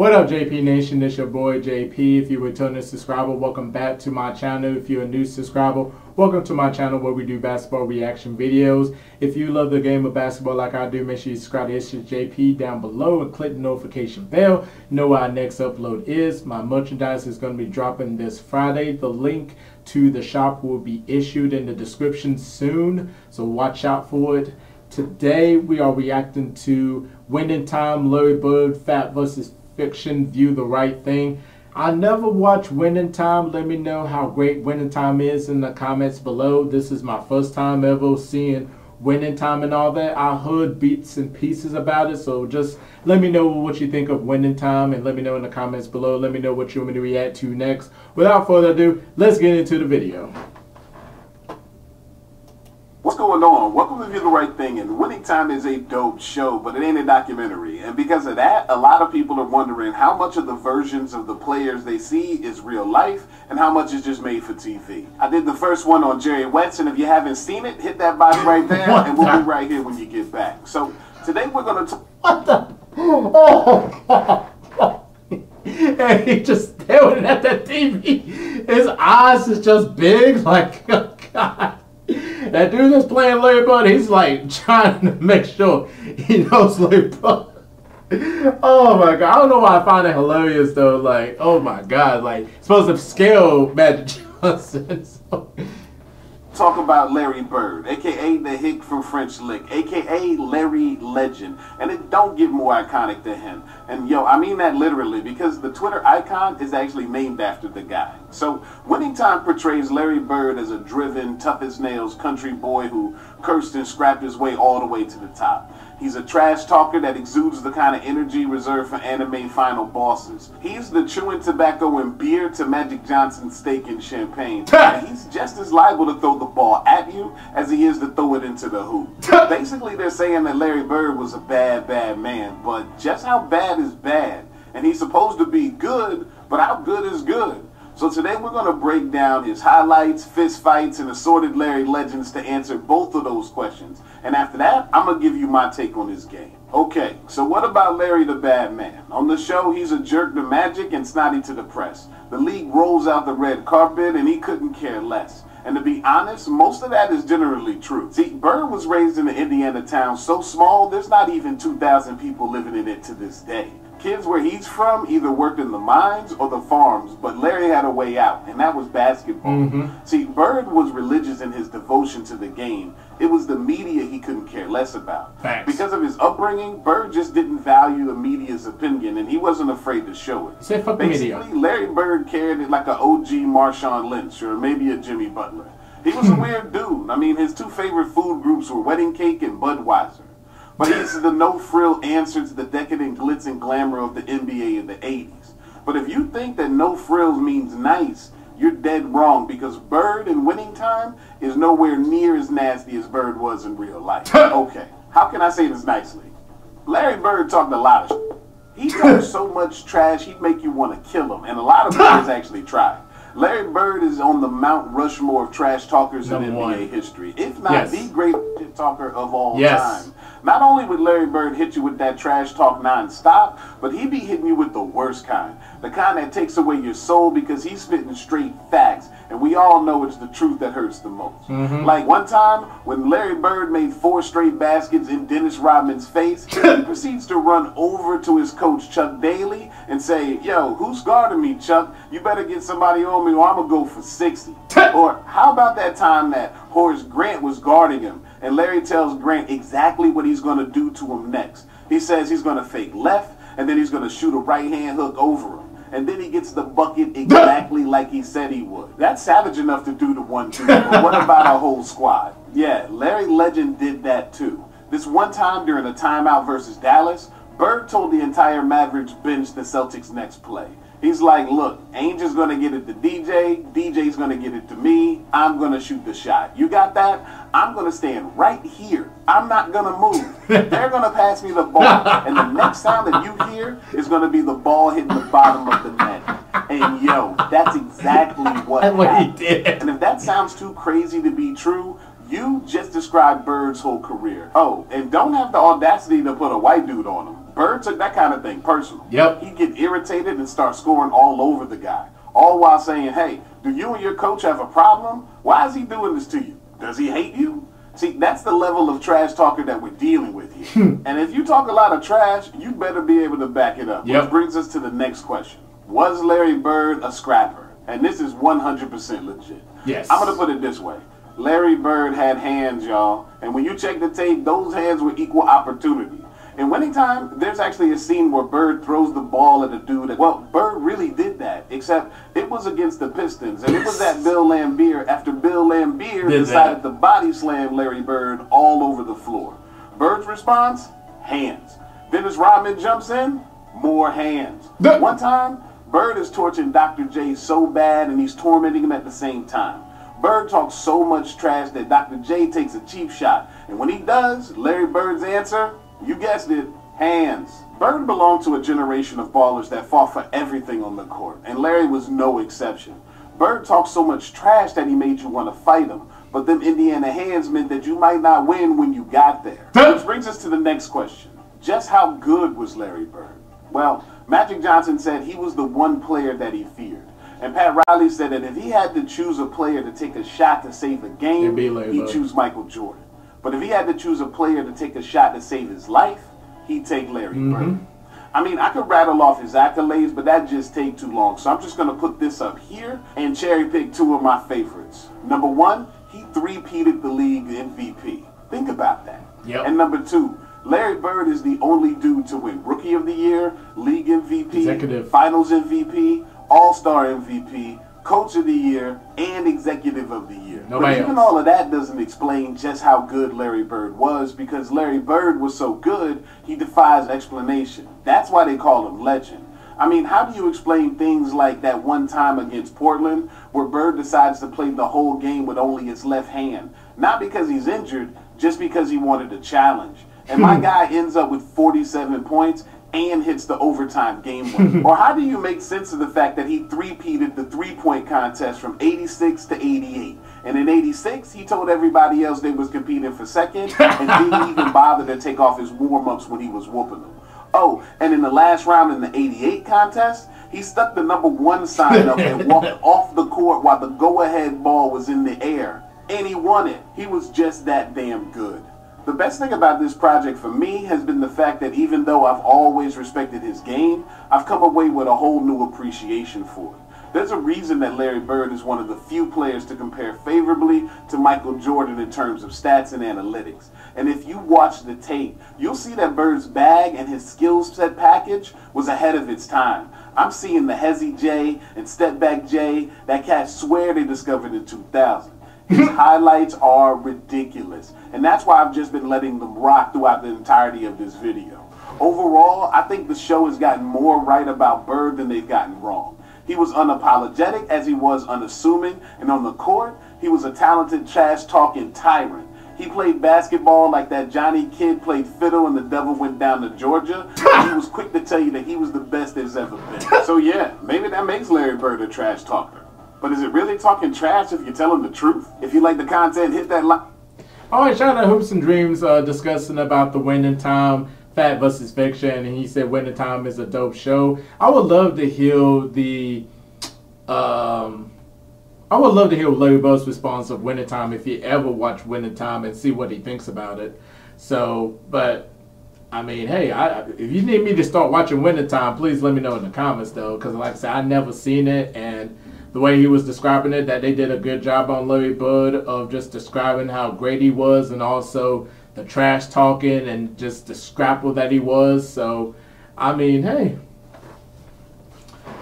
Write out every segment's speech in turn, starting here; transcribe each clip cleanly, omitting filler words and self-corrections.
What up, JP Nation? It's your boy JP. If you're a returning subscriber, welcome back to my channel. If you're a new subscriber, welcome to my channel where we do basketball reaction videos. If you love the game of basketball like I do, make sure you subscribe to ItzJustJP down below and click the notification bell. Know what our next upload is. My merchandise is going to be dropping this Friday. The link to the shop will be issued in the description soon, so watch out for it. Today we are reacting to Winning Time, Larry Bird, Fact vs. Fiction, View the Right Thing. I never watched Winning Time. Let me know how great Winning Time is in the comments below. This is my first time ever seeing Winning Time and all that. I heard bits and pieces about it, so just let me know what you think of Winning Time and let me know in the comments below. Let me know what you want me to react to next. Without further ado, let's get into the video. What's going on? Welcome to View the Right Thing, and Winning Time is a dope show, but it ain't a documentary. And because of that, a lot of people are wondering how much of the versions of the players they see is real life and how much is just made for TV. I did the first one on Jerry West, and if you haven't seen it, hit that box right there, and we'll be right here when you get back. So today we're going to What the? Oh, God. And he just staring at that TV. His eyes is just big, like, oh, God. That dude that's playing Larry Bird, he's like trying to make sure he knows Larry Bird. Oh my God, I don't know why I find it hilarious though. Like, oh my God, like supposed to scale Magic Johnson. So. talk about Larry Bird, aka the Hick from French Lick, aka Larry Legend, and it don't get more iconic than him. And yo, I mean that literally, because the Twitter icon is actually named after the guy. So Winning Time portrays Larry Bird as a driven, tough as nails country boy who cursed and scrapped his way all the way to the top. He's a trash talker that exudes the kind of energy reserved for anime final bosses. He's the chewing tobacco and beer to Magic Johnson's steak and champagne. And he's just as liable to throw the ball at you as he is to throw it into the hoop. Basically, they're saying that Larry Bird was a bad, bad man, but just how bad is bad? And he's supposed to be good, but how good is good? So today we're going to break down his highlights, fist fights, and assorted Larry legends to answer both of those questions. And after that, I'm going to give you my take on his game. Okay, so what about Larry the Bad Man? On the show, he's a jerk to Magic and snotty to the press. The league rolls out the red carpet and he couldn't care less. And to be honest, most of that is generally true. See, Bird was raised in an Indiana town so small, there's not even 2,000 people living in it to this day. Kids where he's from either worked in the mines or the farms, but Larry had a way out, and that was basketball. See, Bird was religious in his devotion to the game. It was the media he couldn't care less about. Facts. Because of his upbringing, Bird just didn't value the media's opinion, and he wasn't afraid to show it. Say fuck the media. Basically, Larry Bird carried it like an OG Marshawn Lynch or maybe a Jimmy Butler. He was a weird dude. I mean, his two favorite food groups were Wedding Cake and Budweiser. But he's the no-frill answer to the decadent glitz and glamour of the NBA in the 80s. But if you think that no frills means nice, you're dead wrong, because Bird in Winning Time is nowhere near as nasty as Bird was in real life. Okay, how can I say this nicely? Larry Bird talked a lot of shit. He talked so much trash he'd make you want to kill him, and a lot of players actually tried. Larry Bird is on the Mount Rushmore of trash talkers in NBA history, if not the greatest shit talker of all time. Not only would Larry Bird hit you with that trash talk non-stop, but he'd be hitting you with the worst kind. The kind that takes away your soul because he's spitting straight facts, and we all know it's the truth that hurts the most. Like one time, when Larry Bird made 4 straight baskets in Dennis Rodman's face, he proceeds to run over to his coach, Chuck Daly, and say, "Yo, who's guarding me, Chuck? You better get somebody on me or I'm going to go for 60. Or how about that time that Horace Grant was guarding him, and Larry tells Grant exactly what he's going to do to him next. He says he's going to fake left, and then he's going to shoot a right-hand hook over him. And then he gets the bucket exactly like he said he would. That's savage enough to do to one dude, but what about our whole squad? Yeah, Larry Legend did that too. This one time during a timeout versus Dallas, Bird told the entire Mavericks bench the Celtics' next play. He's like, look, Angel's going to get it to DJ, DJ's going to get it to me, I'm going to shoot the shot. You got that? I'm going to stand right here. I'm not going to move. They're going to pass me the ball, and the next sound that you hear is going to be the ball hitting the bottom of the net. And yo, that's exactly what happened. He did. And if that sounds too crazy to be true, you just described Bird's whole career. Oh, and don't have the audacity to put a white dude on him. Bird took that kind of thing personal. Yep. He'd get irritated and start scoring all over the guy, all while saying, hey, do you and your coach have a problem? Why is he doing this to you? Does he hate you? See, that's the level of trash talker that we're dealing with here. And if you talk a lot of trash, you better be able to back it up. Yep. Which brings us to the next question. Was Larry Bird a scrapper? And this is 100% legit. Yes. I'm going to put it this way. Larry Bird had hands, y'all. And when you check the tape, those hands were equal opportunity. In winning time, there's actually a scene where Bird throws the ball at a dude. Well, Bird really did that, except it was against the Pistons. And it was at Bill Laimbeer after Bill Laimbeer decided to body slam Larry Bird all over the floor. Bird's response? Hands. Dennis Rodman jumps in? More hands. One time, Bird is torching Dr. J so bad and he's tormenting him at the same time. Bird talks so much trash that Dr. J takes a cheap shot. And when he does, Larry Bird's answer? You guessed it, hands. Bird belonged to a generation of ballers that fought for everything on the court, and Larry was no exception. Bird talked so much trash that he made you want to fight him, but them Indiana hands meant that you might not win when you got there. Which brings us to the next question. Just how good was Larry Bird? Well, Magic Johnson said he was the one player that he feared. And Pat Riley said that if he had to choose a player to take a shot to save the game, he'd choose Michael Jordan. But if he had to choose a player to take a shot to save his life, he'd take Larry Bird. I mean, I could rattle off his accolades, but that'd just take too long. So I'm just going to put this up here and cherry pick two of my favorites. Number one, he three-peated the league MVP. Think about that. Yep. And number two, Larry Bird is the only dude to win Rookie of the Year, League MVP, Finals MVP, All-Star MVP, Coach of the Year, and Executive of the Year. But even all of that doesn't explain just how good Larry Bird was, because Larry Bird was so good, he defies explanation. That's why they call him legend. I mean, how do you explain things like that one time against Portland where Bird decides to play the whole game with only his left hand? Not because he's injured, just because he wanted a challenge. And my guy ends up with 47 points and hits the overtime game winner. Or how do you make sense of the fact that he three-peated the three-point contest from 86 to 88? And in 86, he told everybody else they was competing for second and didn't even bother to take off his warm-ups when he was whooping them. Oh, and in the last round in the 88 contest, he stuck the #1 sign up and walked off the court while the go-ahead ball was in the air. And he won it. He was just that damn good. The best thing about this project for me has been the fact that even though I've always respected his game, I've come away with a whole new appreciation for it. There's a reason that Larry Bird is one of the few players to compare favorably to Michael Jordan in terms of stats and analytics. And if you watch the tape, you'll see that Bird's bag and his skill set package was ahead of its time. I'm seeing the Hezzy J and Step Back J that cats swear they discovered in 2000. His highlights are ridiculous, and that's why I've just been letting them rock throughout the entirety of this video. Overall, I think the show has gotten more right about Bird than they've gotten wrong. He was unapologetic as he was unassuming, and on the court, he was a talented trash-talking tyrant. He played basketball like that Johnny Kid played fiddle and the devil went down to Georgia. And he was quick to tell you that he was the best there's ever been. So yeah, maybe that makes Larry Bird a trash talker. But is it really talking trash if you tell him the truth? If you like the content, hit that like. Alright, shout out Hoops and Dreams discussing about the Winning Time, Fact versus Fiction, and he said Winning Time is a dope show. I would love to hear the Larry Bird's response of Winning Time if he ever watched Winning Time and see what he thinks about it. So, but I mean, hey, if you need me to start watching Winning Time, please let me know in the comments though, because like I said, I never seen it, and the way he was describing it, that they did a good job on Larry Bird of just describing how great he was and also the trash talking and just the scrapper that he was. So, I mean, hey,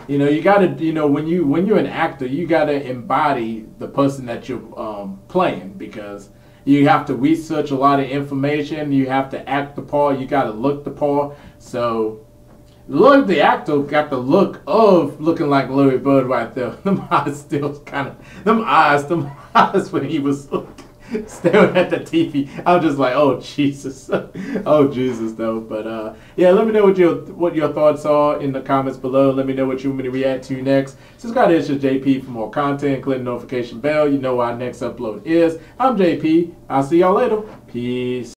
you know, you gotta, you know, when you're an actor, you gotta embody the person that you're playing, because you have to research a lot of information, you have to act the part, you gotta look the part. So, look, the actor got the look of looking like Larry Bird right there. Them eyes still kind of, them eyes when he was staring at the TV. I was just like, oh Jesus, oh Jesus though. But yeah, let me know what your thoughts are in the comments below. Let me know what you want me to react to next. Subscribe to ItzJustJP for more content. Click the notification bell. You know our next upload is. I'm JP. I'll see y'all later. Peace.